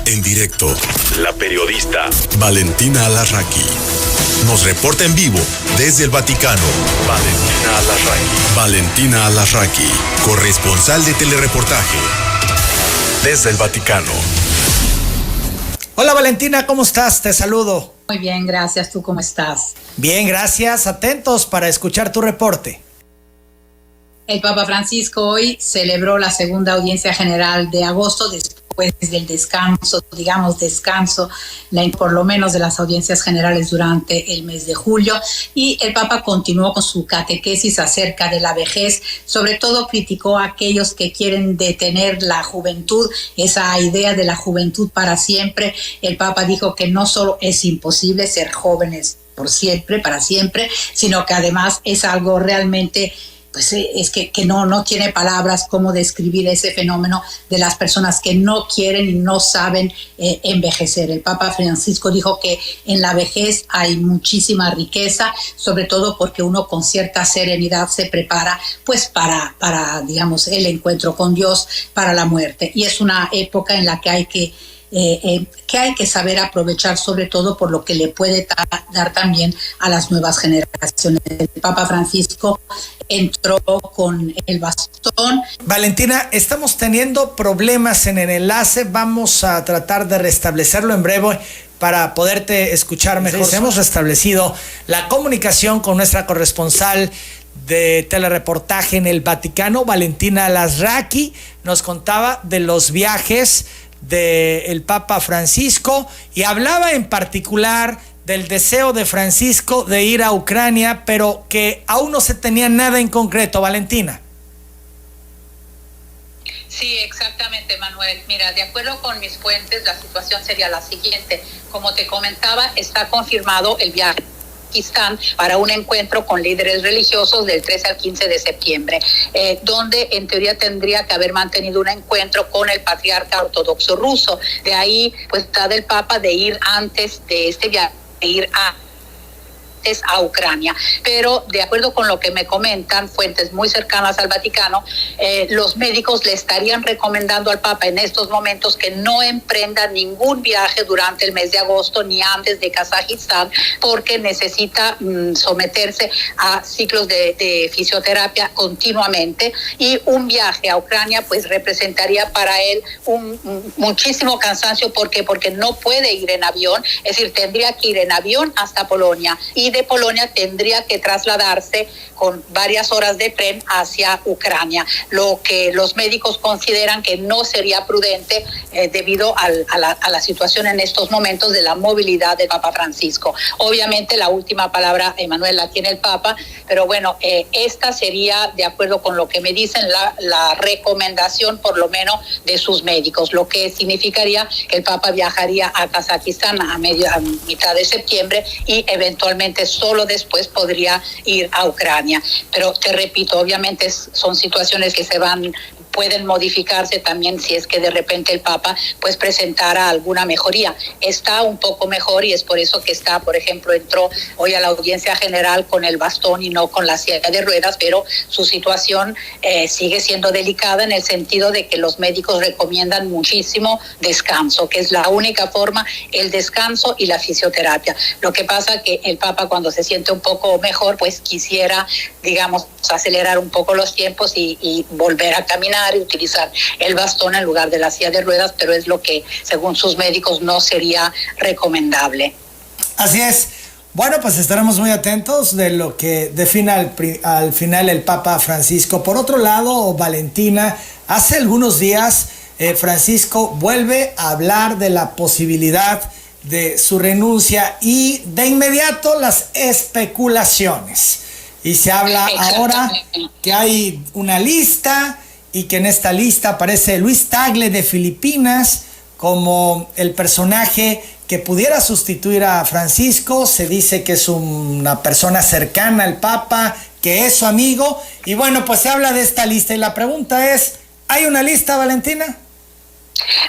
En directo, la periodista Valentina Alarraqui nos reporta en vivo desde el Vaticano. Valentina Alarraqui, corresponsal de telereportaje desde el Vaticano. Hola Valentina, ¿cómo estás? Te saludo. Muy bien, gracias. ¿Tú cómo estás? Bien, gracias. Atentos para escuchar tu reporte. El Papa Francisco hoy celebró la segunda audiencia general de agosto después del descanso, por lo menos de las audiencias generales durante el mes de julio, y el Papa continuó con su catequesis acerca de la vejez. Sobre todo criticó a aquellos que quieren detener la juventud, esa idea de la juventud para siempre. El Papa dijo que no solo es imposible ser jóvenes por siempre, para siempre, sino que además es algo realmente, pues es que no tiene palabras cómo describir ese fenómeno de las personas que no quieren y no saben envejecer. El Papa Francisco dijo que en la vejez hay muchísima riqueza, sobre todo porque uno con cierta serenidad se prepara pues para digamos, el encuentro con Dios, para la muerte. Y es una época en la que hay que saber aprovechar, sobre todo por lo que le puede dar también a las nuevas generaciones. El Papa Francisco entró con el bastón. Valentina, estamos teniendo problemas en el enlace. Vamos a tratar de restablecerlo en breve para poderte escuchar mejor. Sí. Hemos restablecido la comunicación con nuestra corresponsal de telereportaje en el Vaticano, Valentina Alarraqui. Nos contaba de los viajes del Papa Francisco y hablaba en particular del deseo de Francisco de ir a Ucrania, pero que aún no se tenía nada en concreto. Valentina. Sí, exactamente, Manuel. Mira, de acuerdo con mis fuentes, la situación sería la siguiente. Como te comentaba, está confirmado el viaje para un encuentro con líderes religiosos del 13 al 15 de septiembre, donde en teoría tendría que haber mantenido un encuentro con el patriarca ortodoxo ruso. De ahí, pues, está del Papa de ir antes de este viaje, de ir a Ucrania. Pero de acuerdo con lo que me comentan fuentes muy cercanas al Vaticano, los médicos le estarían recomendando al Papa en estos momentos que no emprenda ningún viaje durante el mes de agosto ni antes de Kazajistán, porque necesita someterse a ciclos de fisioterapia continuamente, y un viaje a Ucrania pues representaría para él muchísimo cansancio. ¿Por qué? Porque no puede ir en avión, es decir, tendría que ir en avión hasta Polonia, y de Polonia tendría que trasladarse con varias horas de tren hacia Ucrania, lo que los médicos consideran que no sería prudente debido a la situación en estos momentos de la movilidad del Papa Francisco. Obviamente la última palabra, Emanuel, la tiene el Papa, pero bueno, esta sería, de acuerdo con lo que me dicen, la recomendación por lo menos de sus médicos, lo que significaría que el Papa viajaría a Kazajistán a mitad de septiembre y eventualmente solo después podría ir a Ucrania. Pero te repito, obviamente son situaciones que pueden modificarse también si es que de repente el Papa pues presentara alguna mejoría. Está un poco mejor y es por eso que por ejemplo, entró hoy a la audiencia general con el bastón y no con la silla de ruedas, pero su situación sigue siendo delicada en el sentido de que los médicos recomiendan muchísimo descanso, que es la única forma, el descanso y la fisioterapia. Lo que pasa que el Papa, cuando se siente un poco mejor, pues quisiera, digamos, acelerar un poco los tiempos y volver a caminar y utilizar el bastón en lugar de la silla de ruedas, pero es lo que, según sus médicos, no sería recomendable. Así es. Bueno, pues estaremos muy atentos de lo que defina al final el Papa Francisco. Por otro lado, Valentina, hace algunos días Francisco vuelve a hablar de la posibilidad de su renuncia y de inmediato las especulaciones. Y se habla ahora que hay una lista y que en esta lista aparece Luis Tagle de Filipinas como el personaje que pudiera sustituir a Francisco. Se dice que es una persona cercana al Papa, que es su amigo, y bueno, pues se habla de esta lista y la pregunta es, ¿hay una lista, Valentina?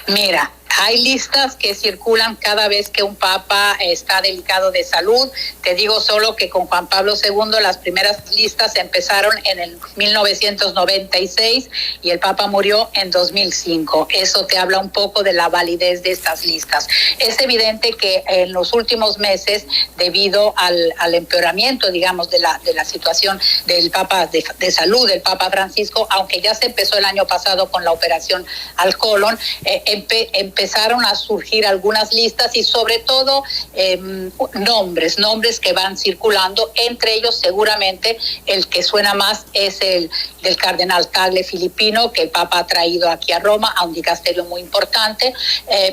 Mira, Hay listas que circulan cada vez que un papa está delicado de salud. Te digo solo que con Juan Pablo II las primeras listas empezaron en el 1996 y el papa murió en 2005. Eso te habla un poco de la validez de estas listas. Es evidente que en los últimos meses, debido al empeoramiento, digamos, de la situación del papa de salud del Papa Francisco, aunque ya se empezó el año pasado con la operación al colon, empezaron a surgir algunas listas y sobre todo nombres que van circulando. Entre ellos seguramente el que suena más es el del cardenal Tagle Filippino, que el Papa ha traído aquí a Roma, a un dicasterio muy importante,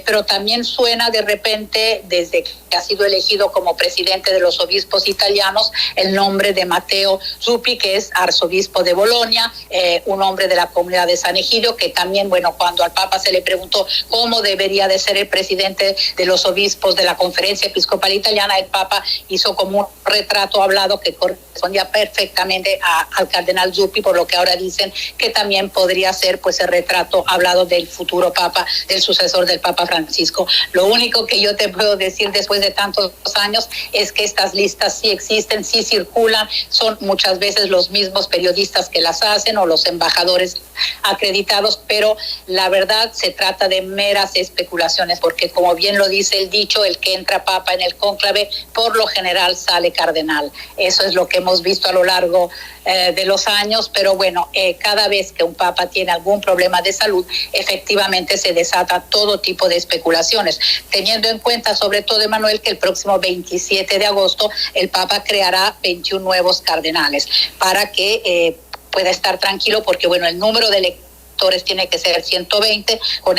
pero también suena de repente, desde que ha sido elegido como presidente de los obispos italianos, el nombre de Matteo Zuppi, que es arzobispo de Bolonia, un hombre de la comunidad de San Egidio, que también, bueno, cuando al Papa se le preguntó cómo debería de ser el presidente de los obispos de la Conferencia Episcopal Italiana, el Papa hizo como un retrato hablado que correspondía perfectamente al cardenal Zuppi, por lo que ahora dicen que también podría ser pues el retrato hablado del futuro Papa, del sucesor del Papa Francisco. Lo único que yo te puedo decir después de tantos años es que estas listas sí existen, sí circulan, son muchas veces los mismos periodistas que las hacen o los embajadores acreditados, pero la verdad se trata de meras especulaciones, porque como bien lo dice el dicho, el que entra papa en el cónclave por lo general sale cardenal. Eso es lo que hemos visto a lo largo de los años, pero bueno, cada vez que un papa tiene algún problema de salud, efectivamente se desata todo tipo de especulaciones, teniendo en cuenta sobre todo, Emanuel, que el próximo 27 de agosto el papa creará 21 nuevos cardenales para que pueda estar tranquilo, porque bueno, el número de electores tiene que ser 120, con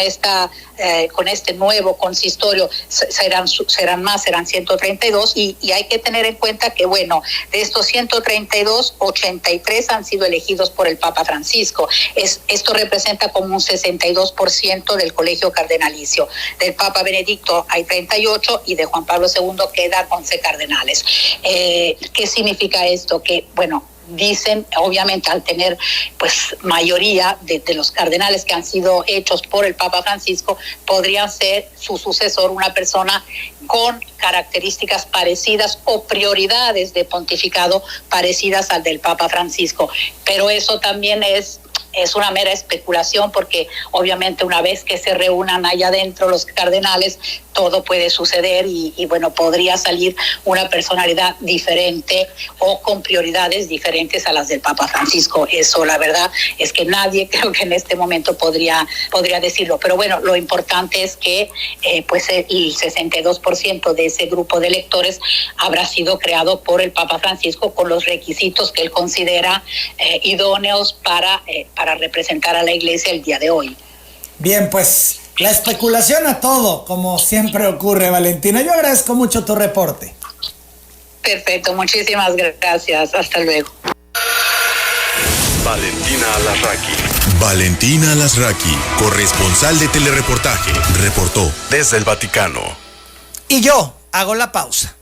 este nuevo consistorio serán 132 y hay que tener en cuenta que bueno, de estos 132, 83 han sido elegidos por el Papa Francisco. Esto representa como un 62% del colegio cardenalicio. Del Papa Benedicto hay 38 y de Juan Pablo II quedan 11 cardenales. ¿Qué significa esto? Que bueno, dicen, obviamente al tener pues mayoría de los cardenales que han sido hechos por el Papa Francisco, podría ser su sucesor una persona con características parecidas o prioridades de pontificado parecidas al del Papa Francisco. Pero eso también es una mera especulación, porque obviamente una vez que se reúnan allá adentro los cardenales, todo puede suceder y bueno, podría salir una personalidad diferente o con prioridades diferentes a las del Papa Francisco. Eso la verdad es que nadie creo que en este momento podría decirlo, pero bueno, lo importante es que pues el 62% de ese grupo de electores habrá sido creado por el Papa Francisco con los requisitos que él considera idóneos para representar a la Iglesia el día de hoy. Bien, pues la especulación a todo, como siempre ocurre, Valentina. Yo agradezco mucho tu reporte. Perfecto, muchísimas gracias. Hasta luego. Valentina Alasraqui. Valentina Alasraqui, corresponsal de Telereportaje, reportó desde el Vaticano. Y yo hago la pausa.